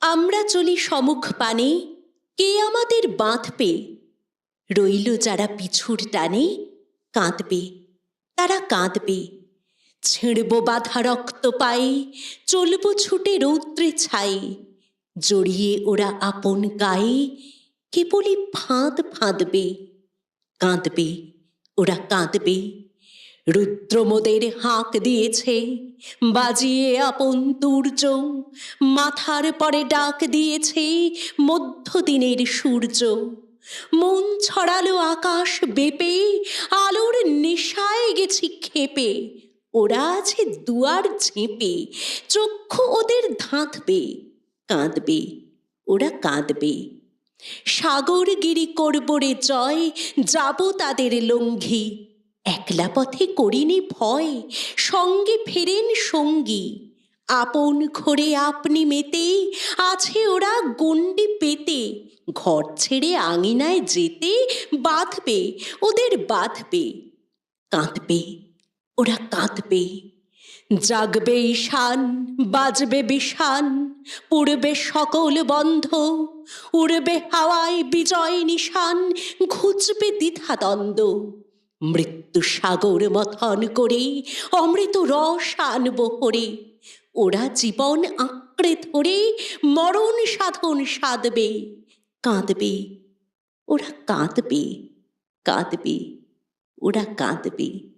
আমরা চলি সমুখ পানে, কে আমাদের বাঁধবে? রইল যারা পিছুর টানে, কাঁদবে, তারা কাঁদবে। ছিঁড়ব বাঁধা রক্ত পায়ে, চলব ছুটে রৌদ্রে ছায়ে। জড়িয়ে ওরা আপন গায়ে, কেবলই ফাঁদ ফাঁদবে। কাঁদবে, ওরা কাঁদবে। রুদ্রমোদের হাঁক দিয়েছে, বাজিয়ে আপন তুর্য। মাথার পরে ডাক দিয়েছে মধ্যদিনের সূর্য। মন ছড়ালো আকাশ বেপে, আলোর নেশায় গেছি ক্ষেপে। ওরা আছে দুয়ার ঝেঁপে, চক্ষু ওদের ধাঁধবে। কাঁদবে, ওরা কাঁদবে। সাগর গিরি করব রে জয়, যাব তাদের লঙ্ঘি। একলা পথে করিনি ভয়, সঙ্গে ফেরেন সঙ্গী। আপন ঘরে আপনি মেতে, আছে ওরা গণ্ডি পেতে। ঘর ছেড়ে আঙিনায় যেতে, বাঁধবে, ওদের বাঁধবে। কাঁদবে, ওরা কাঁদবে। জাগবে ঈশান, বাজবে বিষান, পুড়বে সকল বন্ধ। উড়বে হাওয়ায় বিজয় নিশান, ঘুচবে দ্বিধাদ্বন্দ্ব। মৃত্যু সাগর মথন করে অমৃত রস আনব হরে। ওরা জীবন আঁকড়ে ধরে মরণ সাধন সাধবে। কাঁদবে, ওরা কাঁদবে, কাঁদবে, ওরা কাঁদবে।